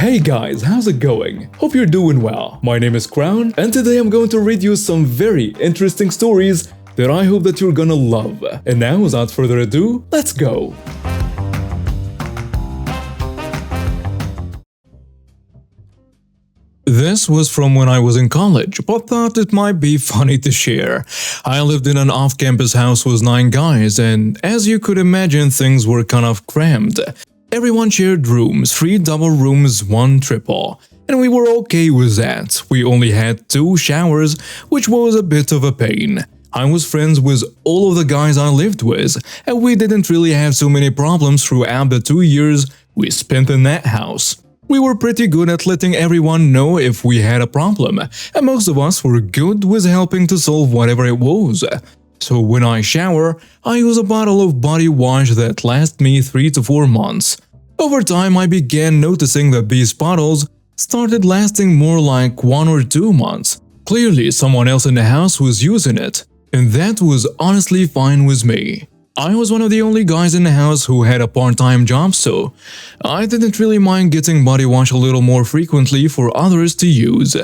Hey guys, how's it going? Hope you're doing well. My name is Crown, and today I'm going to read you some very interesting stories that I hope that you're gonna love. And now, without further ado, let's go! This was from when I was in college, but thought it might be funny to share. I lived in an off-campus house with 9 guys, and as you could imagine, things were kind of crammed. Everyone shared rooms, 3 double rooms, 1 triple. And we were okay with that. We only had 2 showers, which was a bit of a pain. I was friends with all of the guys I lived with, and we didn't really have so many problems throughout the 2 years we spent in that house. We were pretty good at letting everyone know if we had a problem, and most of us were good with helping to solve whatever it was. So when I shower, I use a bottle of body wash that lasts me 3 to 4 months. Over time, I began noticing that these bottles started lasting more like 1 or 2 months. Clearly, someone else in the house was using it, and that was honestly fine with me. I was one of the only guys in the house who had a part-time job, so I didn't really mind getting body wash a little more frequently for others to use.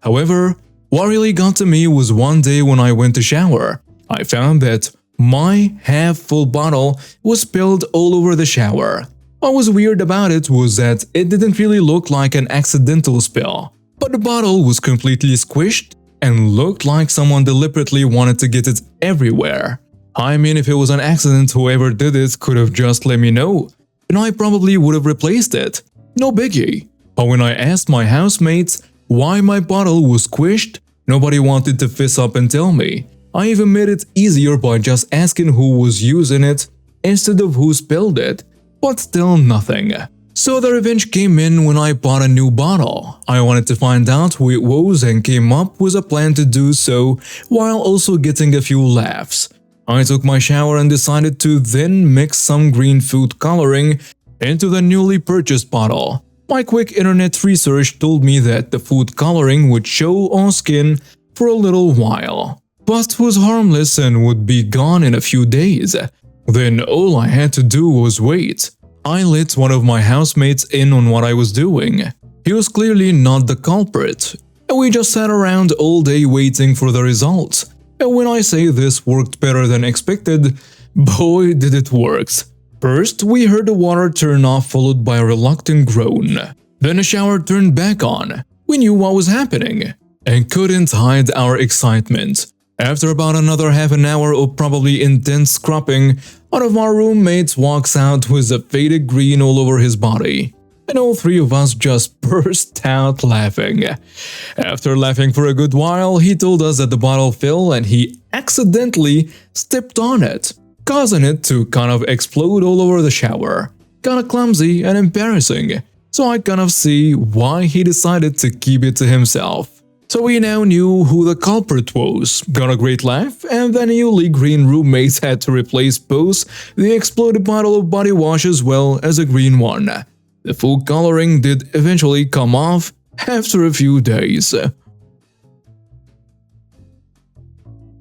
However, what really got to me was one day when I went to shower. I found that my half-full bottle was spilled all over the shower. What was weird about it was that it didn't really look like an accidental spill, but the bottle was completely squished and looked like someone deliberately wanted to get it everywhere. I mean, if it was an accident, whoever did it could have just let me know, and I probably would have replaced it. No biggie. But when I asked my housemates why my bottle was squished, nobody wanted to fess up and tell me. I even made it easier by just asking who was using it instead of who spilled it, but still nothing. So the revenge came in when I bought a new bottle. I wanted to find out who it was and came up with a plan to do so while also getting a few laughs. I took my shower and decided to then mix some green food coloring into the newly purchased bottle. My quick internet research told me that the food coloring would show on skin for a little while, but was harmless and would be gone in a few days. Then all I had to do was wait. I let one of my housemates in on what I was doing. He was clearly not the culprit, and we just sat around all day waiting for the results. And when I say this worked better than expected, boy did it work. First, we heard the water turn off, followed by a reluctant groan. Then the shower turned back on. We knew what was happening and couldn't hide our excitement. After about another half an hour of probably intense scrubbing, one of our roommates walks out with a faded green all over his body, and all 3 of us just burst out laughing. After laughing for a good while, he told us that the bottle fell and he accidentally stepped on it, causing it to kind of explode all over the shower. Kinda clumsy and embarrassing, so I kind of see why he decided to keep it to himself. So we now knew who the culprit was, got a great laugh, and the newly green roommates had to replace both the exploded bottle of body wash as well as a green one. The food coloring did eventually come off after a few days.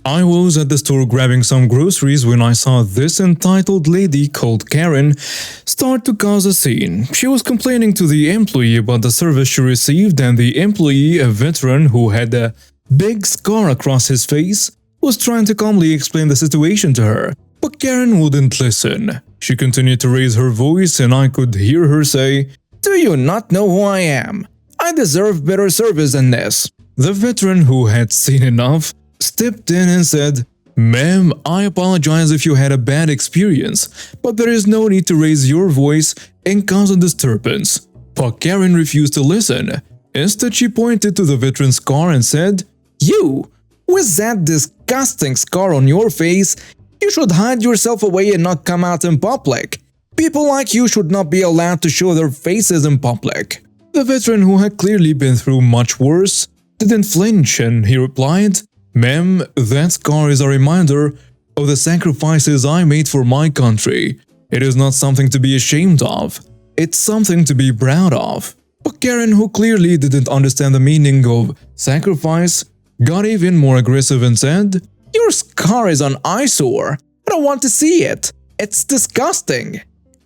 I was at the store grabbing some groceries when I saw this entitled lady called Karen start to cause a scene. She was complaining to the employee about the service she received, and the employee, a veteran who had a big scar across his face, was trying to calmly explain the situation to her. But Karen wouldn't listen. She continued to raise her voice, and I could hear her say, "Do you not know who I am? I deserve better service than this." The veteran, who had seen enough, stepped in and said, "Ma'am, I apologize if you had a bad experience, but there is no need to raise your voice and cause a disturbance." But Karen refused to listen. Instead, she pointed to the veteran's scar and said, "You, with that disgusting scar on your face, you should hide yourself away and not come out in public. People like you should not be allowed to show their faces in public." The veteran, who had clearly been through much worse, didn't flinch, and he replied, "Ma'am, that scar is a reminder of the sacrifices I made for my country. It is not something to be ashamed of. It's something to be proud of." But Karen, who clearly didn't understand the meaning of sacrifice, got even more aggressive and said, "Your scar is an eyesore. I don't want to see it. It's disgusting."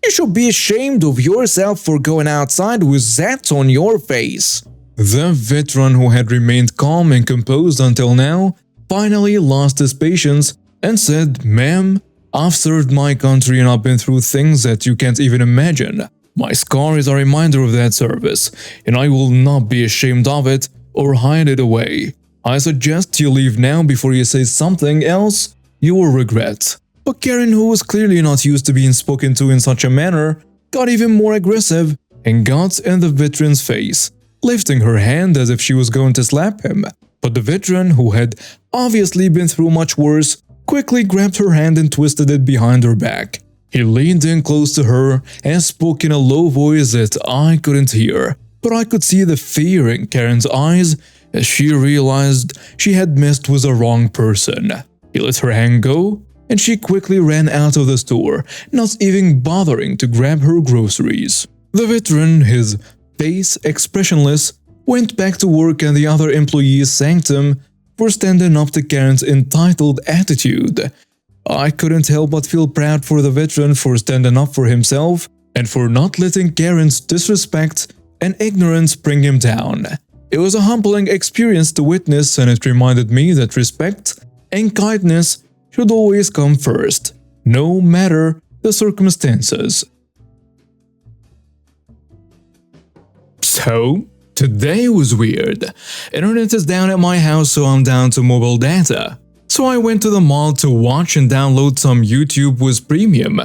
You should be ashamed of yourself for going outside with that on your face." The veteran, who had remained calm and composed until now, finally lost his patience and said, "Ma'am, I've served my country and I've been through things that you can't even imagine. My scar is a reminder of that service, and I will not be ashamed of it or hide it away. I suggest you leave now before you say something else you will regret." But Karen, who was clearly not used to being spoken to in such a manner, got even more aggressive and got in the veteran's face, lifting her hand as if she was going to slap him. But the veteran, who had obviously been through much worse, quickly grabbed her hand and twisted it behind her back. He leaned in close to her and spoke in a low voice that I couldn't hear, but I could see the fear in Karen's eyes as she realized she had messed with the wrong person. He let her hand go, and she quickly ran out of the store, not even bothering to grab her groceries. The veteran, his face expressionless, went back to work, and the other employees thanked him for standing up to Karen's entitled attitude. I couldn't help but feel proud for the veteran for standing up for himself and for not letting Karen's disrespect and ignorance bring him down. It was a humbling experience to witness, and it reminded me that respect and kindness should always come first, no matter the circumstances. So, today was weird. Internet is down at my house, so I'm down to mobile data. So I went to the mall to watch and download some YouTube with premium.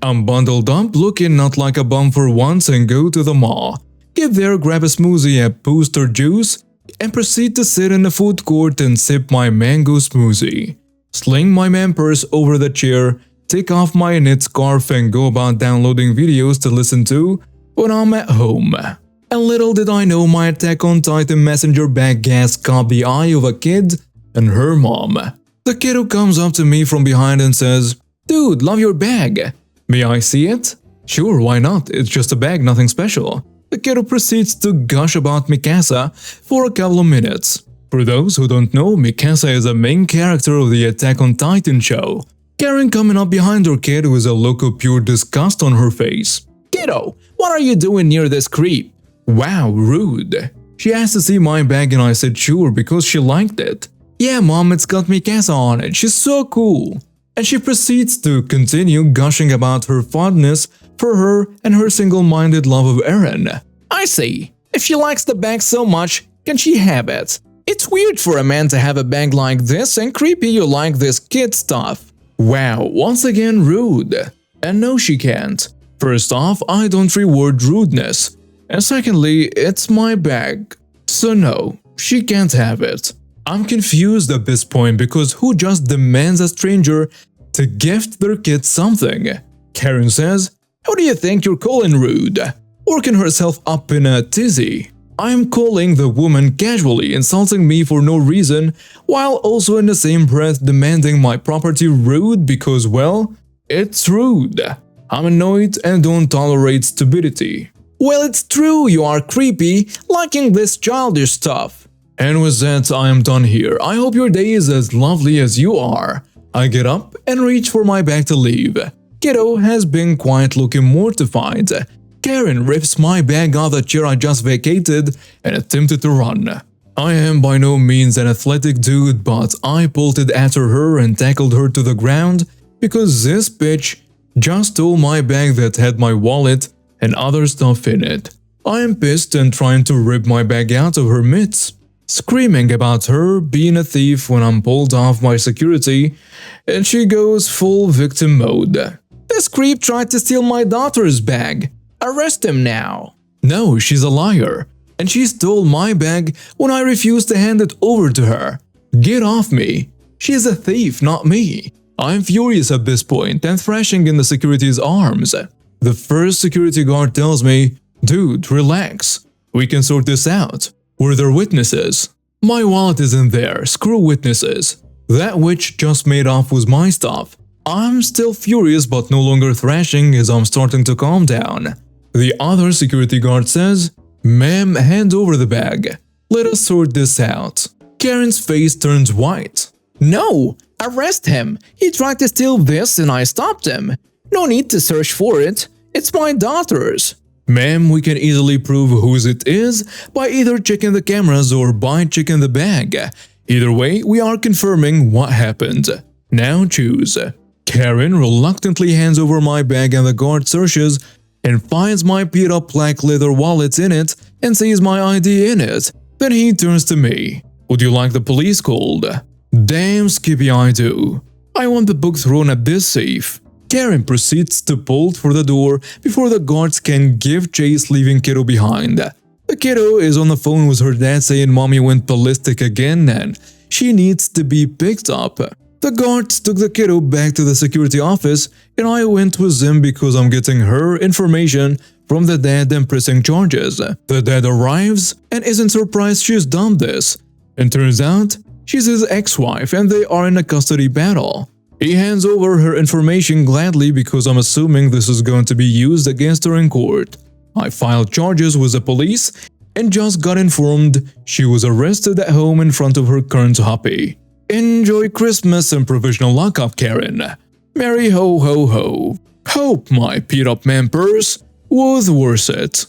I'm bundled up, looking not like a bum for once, and go to the mall. Get there, grab a smoothie, a Boost or juice, and proceed to sit in the food court and sip my mango smoothie. Sling my man purse over the chair, take off my knit scarf, and go about downloading videos to listen to when I'm at home. And little did I know my Attack on Titan messenger bag gas caught the eye of a kid and her mom. The kiddo comes up to me from behind and says, "Dude, love your bag. May I see it?" "Sure, why not? It's just a bag, nothing special." The kiddo proceeds to gush about Mikasa for a couple of minutes. For those who don't know, Mikasa is a main character of the Attack on Titan show. Karen coming up behind her kid with a look of pure disgust on her face. "Kiddo, what are you doing near this creep?" Wow, rude. She asked to see my bag and I said sure because she liked it. "Yeah, mom, it's got Mikasa on it, she's so cool." And she proceeds to continue gushing about her fondness for her and her single-minded love of Eren. "I see. If she likes the bag so much, can she have it? It's weird for a man to have a bag like this, and creepy you like this kid stuff." Wow, once again rude. And no, she can't. First off, I don't reward rudeness. And secondly, it's my bag. So no, she can't have it. I'm confused at this point because who just demands a stranger to gift their kid something? Karen says, "Who do you think you're calling rude?" working herself up in a tizzy. I'm calling the woman casually insulting me for no reason, while also in the same breath demanding my property rude because, well, it's rude. I'm annoyed and don't tolerate stupidity. "Well, it's true you are creepy, liking this childish stuff." And with that, I am done here. I hope your day is as lovely as you are. I get up and reach for my bag to leave. Kiddo has been quiet, looking mortified. Karen rips my bag out of the chair I just vacated and attempted to run. I am by no means an athletic dude, but I bolted after her and tackled her to the ground because this bitch just stole my bag that had my wallet and other stuff in it. I am pissed and trying to rip my bag out of her mitts, screaming about her being a thief when I'm pulled off by security, and she goes full victim mode. "This creep tried to steal my daughter's bag. Arrest him now." No, she's a liar, and she stole my bag when I refused to hand it over to her. Get off me. She's a thief, not me. I'm furious at this point and thrashing in the security's arms. The first security guard tells me, "Dude, relax. We can sort this out. Were there witnesses?" My wallet isn't there, screw witnesses. That witch just made off with my stuff. I'm still furious but no longer thrashing as I'm starting to calm down. The other security guard says, "Ma'am, hand over the bag. Let us sort this out." Karen's face turns white. "No, arrest him. He tried to steal this and I stopped him. No need to search for it. It's my daughter's. Ma'am, we can easily prove whose it is by either checking the cameras or by checking the bag. Either way, we are confirming what happened. Now choose. Karen reluctantly hands over my bag and the guard searches and finds my beat-up black leather wallet in it and sees my ID in it. Then he turns to me. Would you like the police called? Damn, Skippy, I do. I want the book thrown at this safe. Karen proceeds to bolt for the door before the guards can give chase, leaving Kiddo behind. The kiddo is on the phone with her dad saying mommy went ballistic again and she needs to be picked up. The guards took the kiddo back to the security office and I went with them because I'm getting her information from the dad and pressing charges. The dad arrives and isn't surprised she's done this. And turns out, she's his ex-wife and they are in a custody battle. He hands over her information gladly because I'm assuming this is going to be used against her in court. I filed charges with the police and just got informed she was arrested at home in front of her current hubby. Enjoy Christmas and provisional lockup, Karen. Merry ho ho ho. Hope my beat-up man purse was worth it.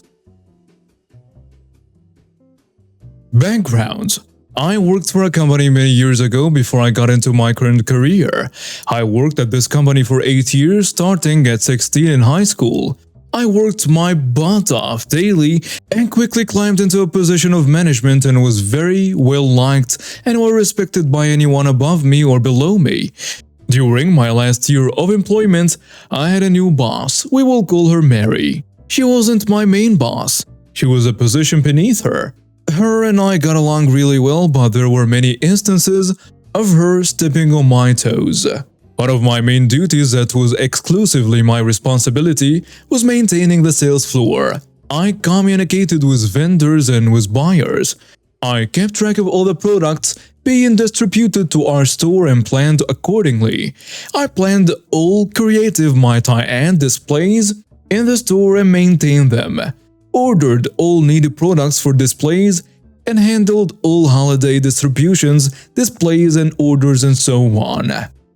Background. I worked for a company many years ago before I got into my current career. I worked at this company for 8 years, starting at 16 in high school. I worked my butt off daily and quickly climbed into a position of management and was very well liked and well respected by anyone above me or below me. During my last year of employment, I had a new boss. We will call her Mary. She wasn't my main boss. She was a position beneath her. Her and I got along really well, but there were many instances of her stepping on my toes. One of my main duties that was exclusively my responsibility was maintaining the sales floor. I communicated with vendors and with buyers. I kept track of all the products being distributed to our store and planned accordingly. I planned all creative multi-ad displays in the store and maintained them, ordered all needed products for displays, and handled all holiday distributions, displays and orders and so on.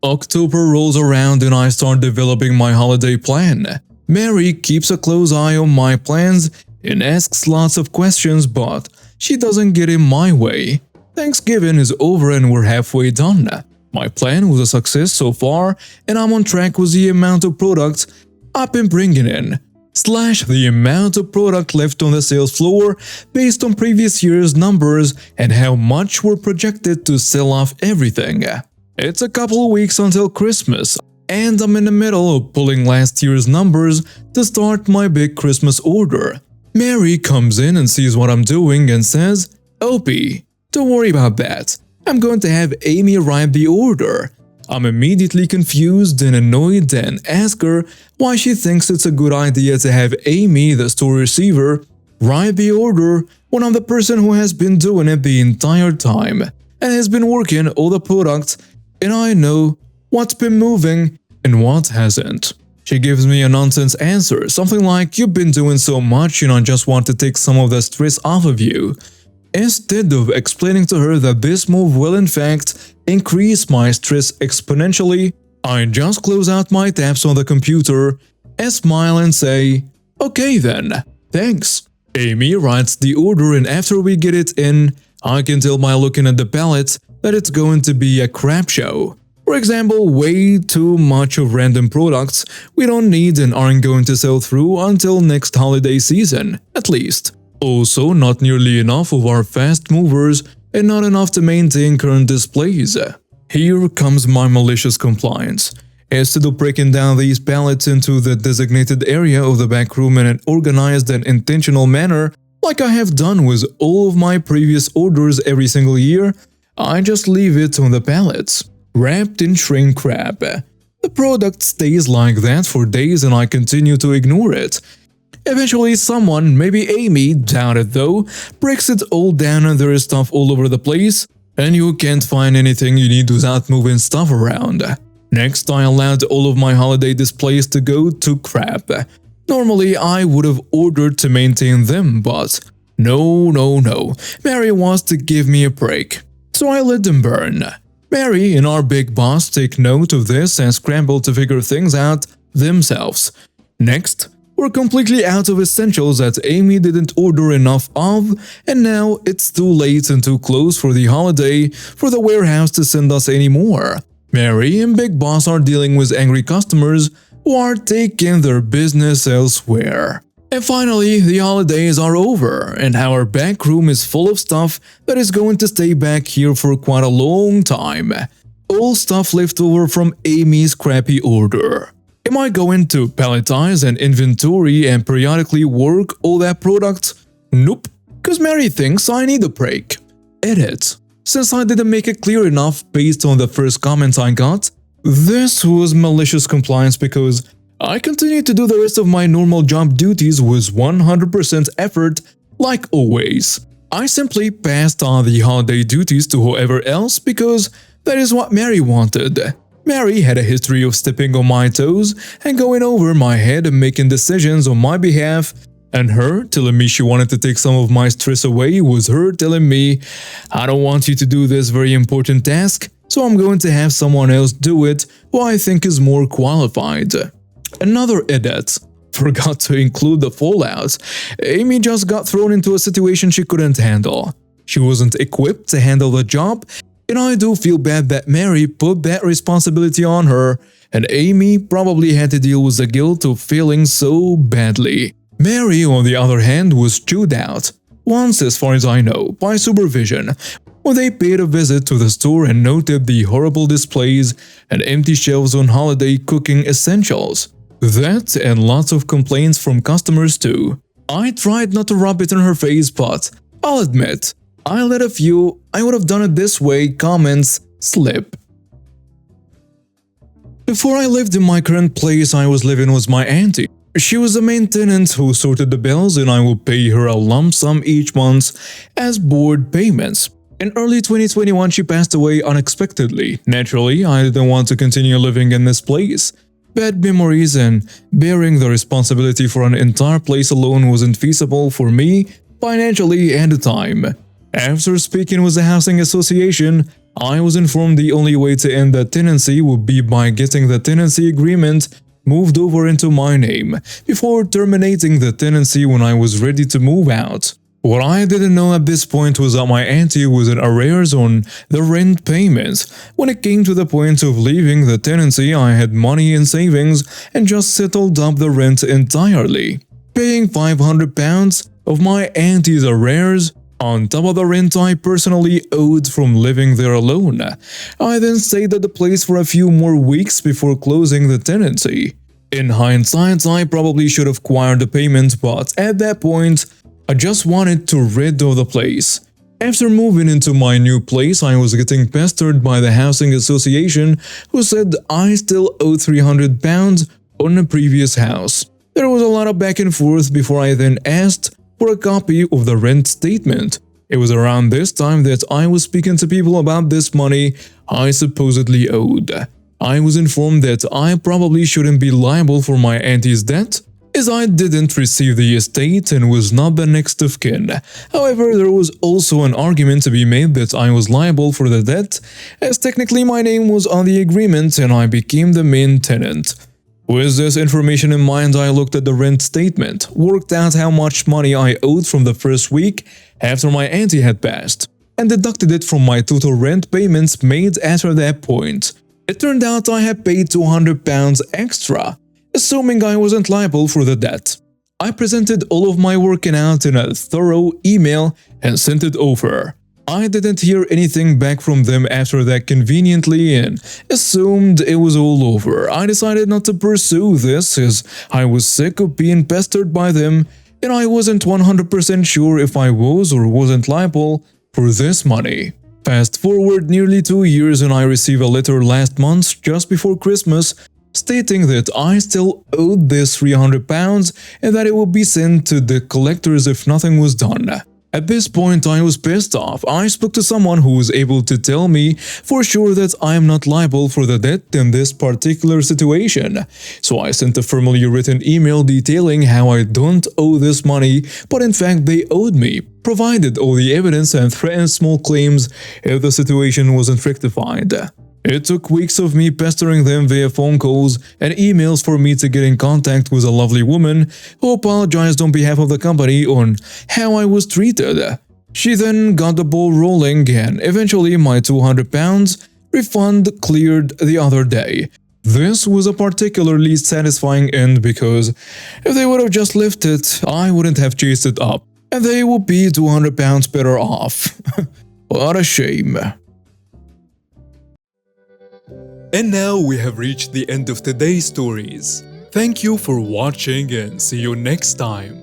October rolls around and I start developing my holiday plan. Mary keeps a close eye on my plans and asks lots of questions, but she doesn't get in my way. Thanksgiving is over and we're halfway done. My plan was a success so far and I'm on track with the amount of products I've been bringing in, / the amount of product left on the sales floor based on previous year's numbers and how much we're projected to sell off everything. It's a couple of weeks until Christmas, and I'm in the middle of pulling last year's numbers to start my big Christmas order. Mary comes in and sees what I'm doing and says, "Opie, don't worry about that. I'm going to have Amy write the order." I'm immediately confused and annoyed and ask her why she thinks it's a good idea to have Amy, the store receiver, write the order when I'm the person who has been doing it the entire time and has been working all the products, and I know what's been moving and what hasn't. She gives me a nonsense answer, something like, "You've been doing so much and I just want to take some of the stress off of you." Instead of explaining to her that this move will in fact increase my stress exponentially, I just close out my tabs on the computer and smile and say, "Okay then, thanks." Amy writes the order and after we get it in, I can tell by looking at the palette that it's going to be a crap show. For example, way too much of random products we don't need and aren't going to sell through until next holiday season, at least. Also, not nearly enough of our fast movers and not enough to maintain current displays. Here comes my malicious compliance. Instead of breaking down these pallets into the designated area of the back room in an organized and intentional manner, like I have done with all of my previous orders every single year, I just leave it on the pallets, wrapped in shrink wrap. The product stays like that for days and I continue to ignore it. Eventually someone, maybe Amy, doubt it though, breaks it all down and there is stuff all over the place, and you can't find anything you need without moving stuff around. Next, I allowed all of my holiday displays to go to crap. Normally, I would have ordered to maintain them, but no. Mary wants to give me a break. So I let them burn. Mary and our big boss take note of this and scramble to figure things out themselves. Next, were completely out of essentials that Amy didn't order enough of, and now it's too late and too close for the holiday for the warehouse to send us anymore. Mary and Big Boss are dealing with angry customers who are taking their business elsewhere. And finally, the holidays are over, and our back room is full of stuff that is going to stay back here for quite a long time. All stuff left over from Amy's crappy order. Am I going to palletize and inventory and periodically work all that product? Nope, cause Mary thinks I need a break. Edit. Since I didn't make it clear enough based on the first comments I got, this was malicious compliance because I continued to do the rest of my normal job duties with 100% effort like always. I simply passed on the holiday duties to whoever else because that is what Mary wanted. Mary had a history of stepping on my toes and going over my head and making decisions on my behalf, and her telling me she wanted to take some of my stress away was her telling me, I don't want you to do this very important task, so I'm going to have someone else do it who I think is more qualified. Another edit. Forgot to include the fallout. Amy just got thrown into a situation she couldn't handle. She wasn't equipped to handle the job, and I do feel bad that Mary put that responsibility on her, and Amy probably had to deal with the guilt of failing so badly. Mary, on the other hand, was chewed out, once as far as I know, by supervision, when they paid a visit to the store and noted the horrible displays and empty shelves on holiday cooking essentials. That and lots of complaints from customers too. I tried not to rub it in her face, but I'll admit, I let a few "I would have done it this way" comments slip. Before I lived in my current place, I was living with my auntie. She was the main tenant who sorted the bills, and I would pay her a lump sum each month as board payments. In early 2021, she passed away unexpectedly. Naturally, I didn't want to continue living in this place. Bad memories and bearing the responsibility for an entire place alone wasn't feasible for me financially and at the time. After speaking with the housing association, I was informed the only way to end the tenancy would be by getting the tenancy agreement moved over into my name before terminating the tenancy when I was ready to move out. What I didn't know at this point was that my auntie was in arrears on the rent payments. When it came to the point of leaving the tenancy, I had money in savings and just settled up the rent entirely, paying £500 of my auntie's arrears on top of the rent I personally owed from living there alone. I then stayed at the place for a few more weeks before closing the tenancy. In hindsight, I probably should have acquired the payment, but at that point, I just wanted to rid of the place. After moving into my new place, I was getting pestered by the housing association who said I still owed £300 on a previous house. There was a lot of back and forth before I then asked for a copy of the rent statement. It was around this time that I was speaking to people about this money I supposedly owed. I was informed that I probably shouldn't be liable for my auntie's debt, as I didn't receive the estate and was not the next of kin. However, there was also an argument to be made that I was liable for the debt, as technically my name was on the agreement and I became the main tenant. With this information in mind, I looked at the rent statement, worked out how much money I owed from the first week after my auntie had passed, and deducted it from my total rent payments made after that point. It turned out I had paid £200 extra, assuming I wasn't liable for the debt. I presented all of my working out in a thorough email and sent it over. I didn't hear anything back from them after that conveniently and assumed it was all over. I decided not to pursue this as I was sick of being pestered by them and I wasn't 100% sure if I was or wasn't liable for this money. Fast forward nearly 2 years and I received a letter last month just before Christmas stating that I still owed this £300 and that it would be sent to the collectors if nothing was done. At this point, I was pissed off. I spoke to someone who was able to tell me for sure that I am not liable for the debt in this particular situation. So I sent a formally written email detailing how I don't owe this money, but in fact they owed me, provided all the evidence and threatened small claims if the situation wasn't rectified. It took weeks of me pestering them via phone calls and emails for me to get in contact with a lovely woman who apologized on behalf of the company on how I was treated. She then got the ball rolling and eventually my £200 refund cleared the other day. This was a particularly satisfying end because if they would have just left it, I wouldn't have chased it up, and they would be £200 better off. What a shame. And now we have reached the end of today's stories. Thank you for watching and see you next time.